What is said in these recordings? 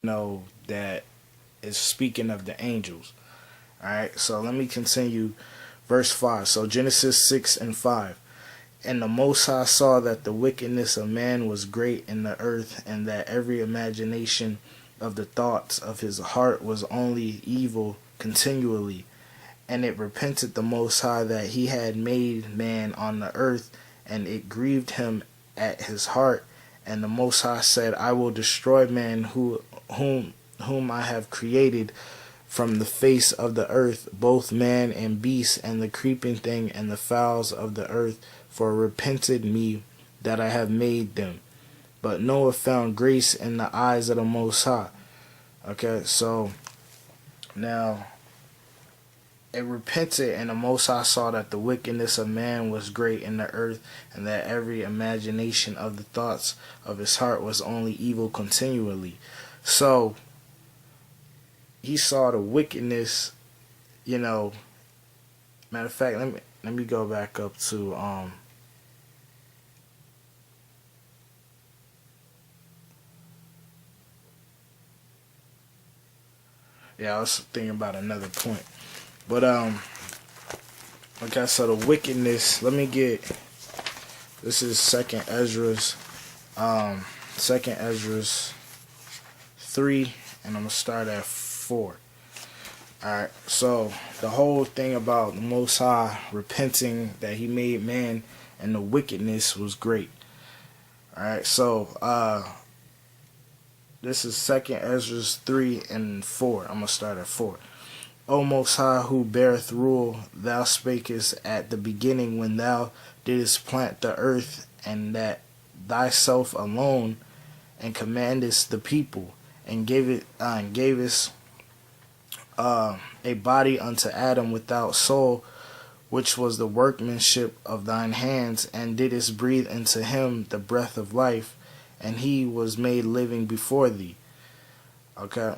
that is speaking of the angels. All right, so let me continue. Verse 5. So Genesis 6 and 5. And the Most High saw that the wickedness of man was great in the earth, and that every imagination of the thoughts of his heart was only evil continually. And it repented the Most High that he had made man on the earth, and it grieved him at his heart. And the Most High said, I will destroy man whom I have created from the face of the earth, both man and beast, and the creeping thing, and the fowls of the earth, for repented me that I have made them. But Noah found grace in the eyes of the Most High. Okay, so now it repented, and the Most High saw that the wickedness of man was great in the earth, and that every imagination of the thoughts of his heart was only evil continually. So he saw the wickedness, matter of fact, let me go back up to I was thinking about another point. But okay, so the wickedness, this is second Ezra's 3, and I'm gonna start at 4. Alright, so the whole thing about the Most High repenting that he made man and the wickedness was great. Alright, so this is second Ezra's 3 and 4. I'm gonna start at 4. O Most High, who beareth rule, thou spakest at the beginning when thou didst plant the earth, and that thyself alone, and commandest the people, and gavest a body unto Adam without soul, which was the workmanship of thine hands, and didst breathe into him the breath of life, and he was made living before thee. Okay.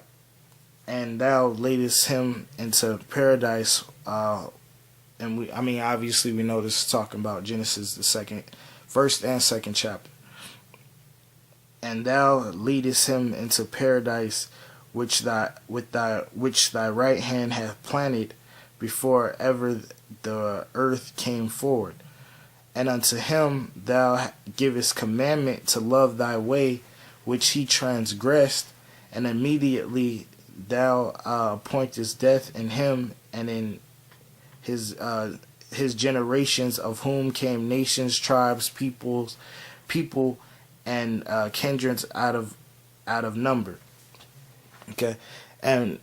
And thou ladest him into paradise, and obviously we know this is talking about Genesis, the first and second chapter. And thou leadest him into paradise, which thy right hand hath planted, before ever the earth came forward. And unto him thou givest commandment to love thy way, which he transgressed, and immediately thou appointest death in him, and in his generations, of whom came nations, tribes, people, and kindreds out of number. Okay, and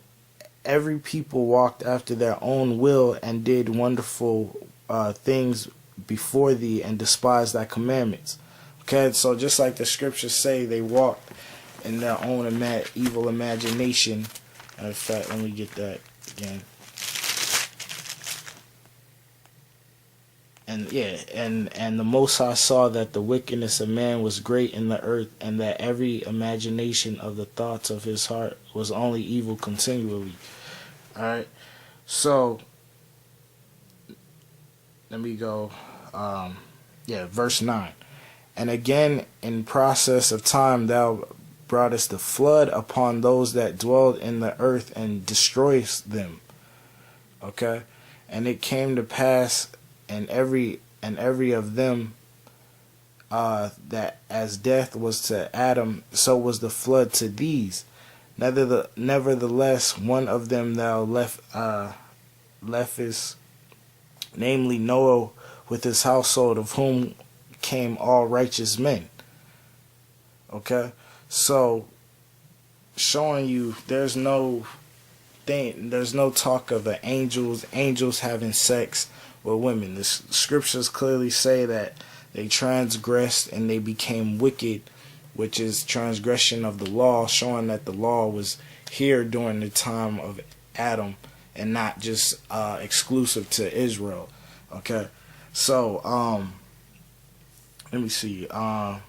every people walked after their own will, and did wonderful things before thee, and despised thy commandments. Okay, so just like the scriptures say, they walked in their own evil imagination. In fact, let me get that again. And the Most High saw that the wickedness of man was great in the earth, and that every imagination of the thoughts of his heart was only evil continually. Alright, so let me go. Verse 9. And again, in process of time, thou broughtest the flood upon those that dwelled in the earth, and destroyest them. Okay, and it came to pass, and every of them, that as death was to Adam, so was the flood to these. Nevertheless, one of them thou leftest, namely Noah, with his household, of whom came all righteous men. Okay, so showing you there's no talk of angels having sex with women. The scriptures clearly say that they transgressed and they became wicked, which is transgression of the law, showing that the law was here during the time of Adam and not just exclusive to Israel. Okay, so let me see. Let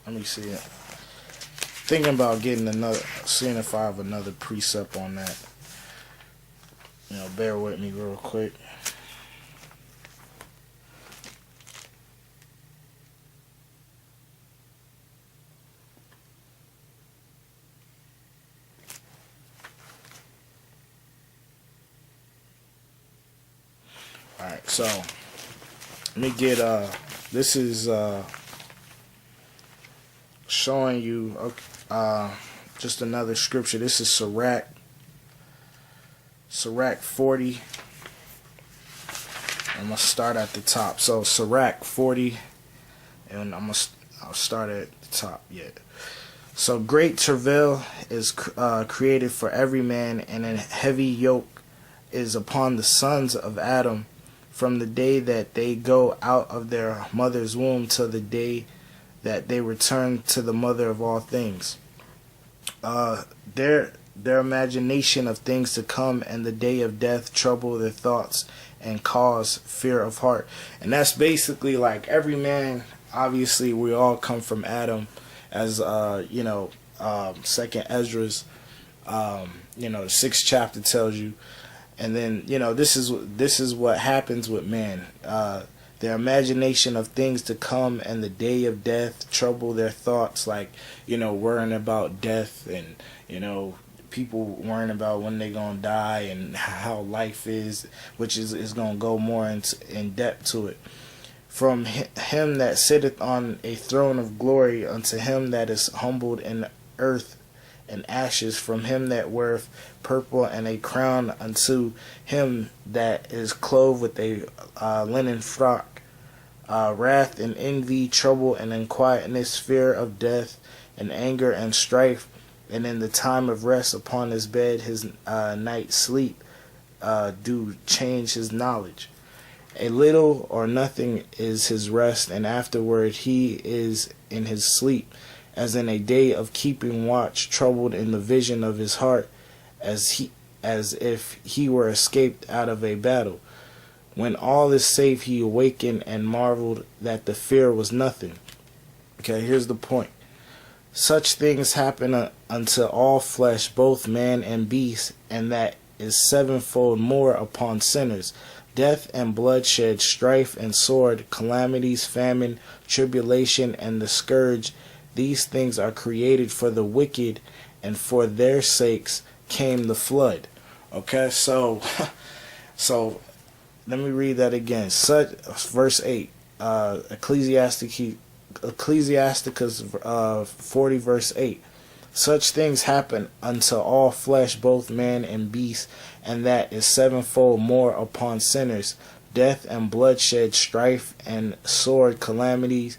me see it. Thinking about seeing if I have another precept on that. Bear with me real quick. Alright, so let me get this is showing you just another scripture. This is Sirach 40. I'm gonna start at the top. So Sirach 40, and I'll start at the top. Yeah. So great travail is created for every man, and a heavy yoke is upon the sons of Adam, from the day that they go out of their mother's womb till the day that they return to the mother of all things. Their imagination of things to come and the day of death trouble their thoughts and cause fear of heart. And that's basically like every man. Obviously, we all come from Adam, as Second Esdras, the 6th chapter tells you. And then this is what happens with man. Their imagination of things to come and the day of death trouble their thoughts, like worrying about death, and people worrying about when they're gonna die and how life is, which is gonna go more in depth to it. From him that sitteth on a throne of glory unto him that is humbled in earth and ashes, from him that weareth purple and a crown unto him that is clothed with a linen frock. Wrath and envy, trouble and unquietness, fear of death and anger and strife, and in the time of rest upon his bed his night sleep do change his knowledge. A little or nothing is his rest, and afterward he is in his sleep, as in a day of keeping watch, troubled in the vision of his heart, as if he were escaped out of a battle. When all is safe, he awakened and marveled that the fear was nothing. Okay, here's the point. Such things happen unto all flesh, both man and beast, and that is sevenfold more upon sinners. Death and bloodshed, strife and sword, calamities, famine, tribulation, and the scourge, these things are created for the wicked, and for their sakes came the flood. Okay, so let me read that again. Verse 8, Ecclesiasticus 40 verse 8. Such things happen unto all flesh, both man and beast, and that is sevenfold more upon sinners. Death and bloodshed, strife and sword, calamities,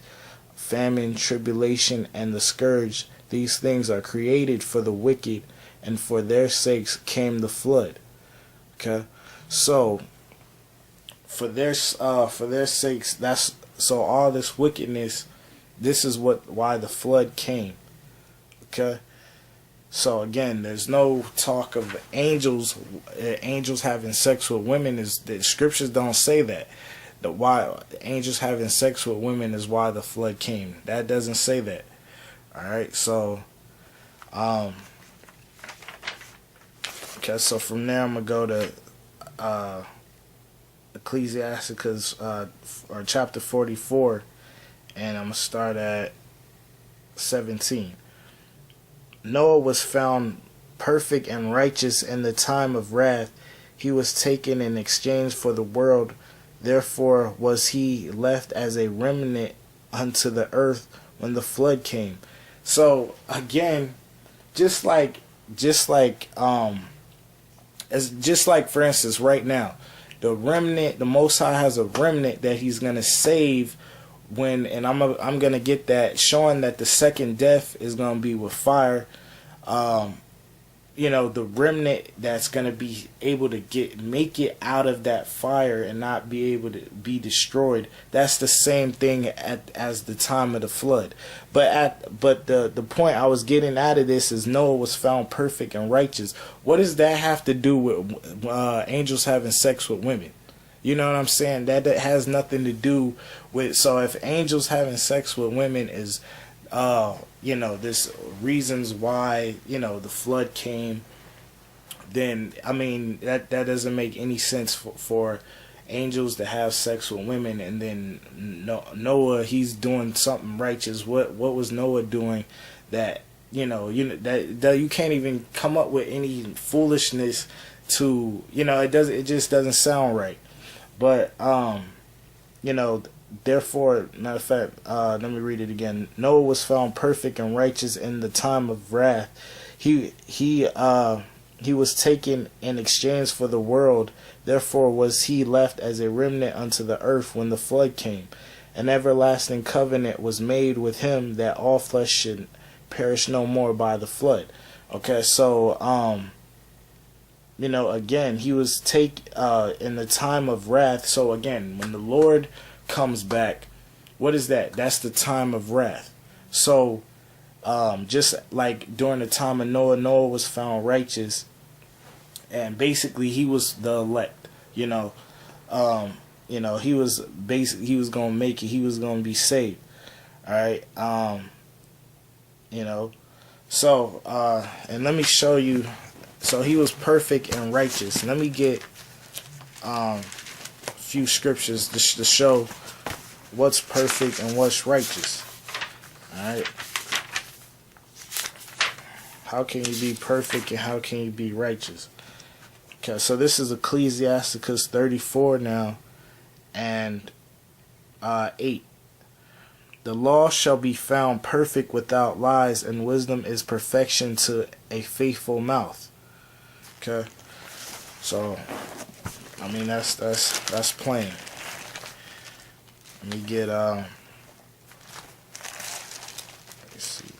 famine, tribulation, and the scourge, these things are created for the wicked, and for their sakes came the flood. Okay, so for their sakes, that's so all this wickedness. This is why the flood came. Okay, so again, there's no talk of angels having sex with women. The scriptures don't say that. Why angels having sex with women is why the flood came. That doesn't say that. All right, so okay, so from there I'm gonna go to Ecclesiasticus or chapter 44, and I'm gonna start at 17. Noah was found perfect and righteous in the time of wrath. He was taken in exchange for the world. Therefore was he left as a remnant unto the earth when the flood came. So again, just like for instance, right now, the remnant, the Most High has a remnant that He's gonna save and I'm gonna get that, showing that the second death is gonna be with fire. The remnant that's gonna be able to make it out of that fire and not be able to be destroyed. That's the same thing as the time of the flood. But the point I was getting out of this is Noah was found perfect and righteous. What does that have to do with angels having sex with women? You know what I'm saying? That has nothing to do with. So if angels having sex with women is, this reasons why the flood came, then I mean that doesn't make any sense for angels to have sex with women, and then Noah, he's doing something righteous. What was Noah doing that that you can't even come up with any foolishness to it just doesn't sound right. But therefore, matter of fact, let me read it again. Noah was found perfect and righteous in the time of wrath. He was taken in exchange for the world. Therefore was he left as a remnant unto the earth when the flood came. An everlasting covenant was made with him, that all flesh should perish no more by the flood. Okay, so again, he was in the time of wrath. So again, when the Lord comes back, what is that? That's the time of wrath. So just like during the time of Noah, Noah was found righteous, and basically he was the elect. He was he was gonna make it. He was gonna be saved. All right. So and let me show you. So he was perfect and righteous. Let me get a few scriptures to show what's perfect and what's righteous. All right. How can you be perfect and how can you be righteous? Okay, so this is Ecclesiasticus 34 now, and 8. The law shall be found perfect without lies, and wisdom is perfection to a faithful mouth. Okay, so I mean that's plain. Let me get let's see.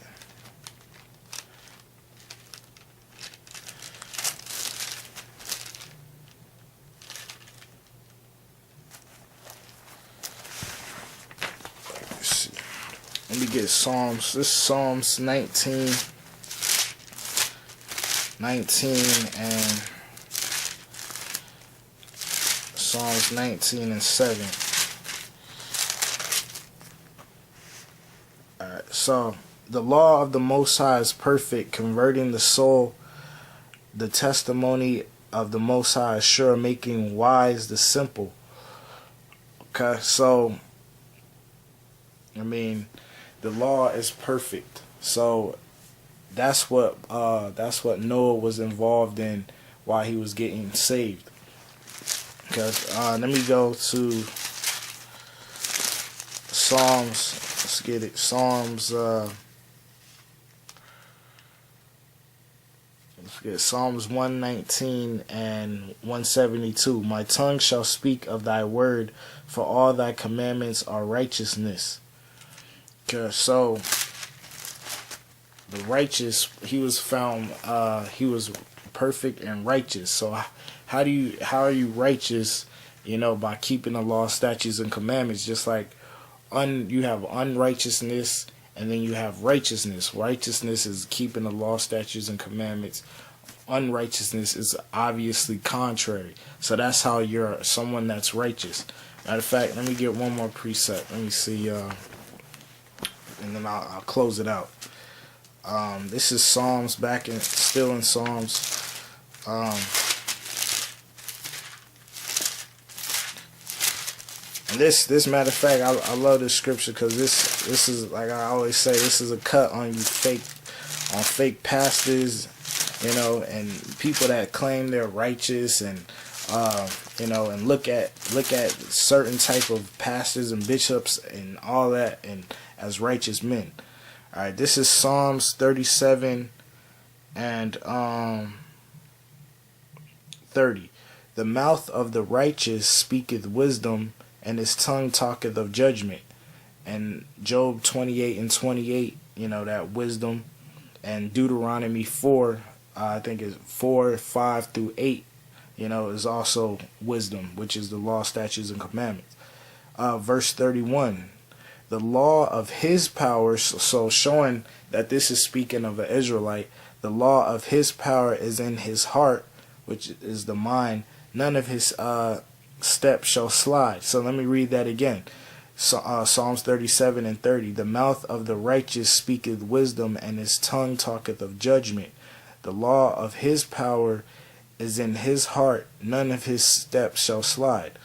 Let me get Psalms. This is Psalms 19 and Psalms 19 and 7. Alright, so the law of the Most High is perfect, converting the soul. The testimony of the Most High is sure, making wise the simple. Okay, so I mean, the law is perfect. So that's what Noah was involved in while he was getting saved. Because let me go to Psalms. Let's get it. Psalms. Let's get Psalms 119 and 172. My tongue shall speak of thy word, for all thy commandments are righteousness. Okay, so the righteous, he was found, he was perfect and righteous. So how are you righteous? By keeping the law, statutes, and commandments. Just like you have unrighteousness, and then you have righteousness. Righteousness is keeping the law, statutes, and commandments. Unrighteousness is obviously contrary. So that's how you're someone that's righteous. Matter of fact, let me get one more precept. Let me see, and then I'll close it out. This is Psalms, still in Psalms. And this matter of fact, I love this scripture because this is, like I always say, this is a cut on you fake pastors, and people that claim they're righteous, and and look at certain type of pastors and bishops and all that and as righteous men. All right, this is Psalms 37 and 30. The mouth of the righteous speaketh wisdom, and his tongue talketh of judgment. And Job 28 and 28, that wisdom. And Deuteronomy 4, I think it's 4, 5 through 8, is also wisdom, which is the law, statutes, and commandments. Verse 31, the law of his power, so showing that this is speaking of an Israelite, the law of his power is in his heart, which is the mind. None of his steps shall slide. So let me read that again. Psalms 37 and 30. The mouth of the righteous speaketh wisdom, and his tongue talketh of judgment. The law of his power is in his heart, none of his steps shall slide.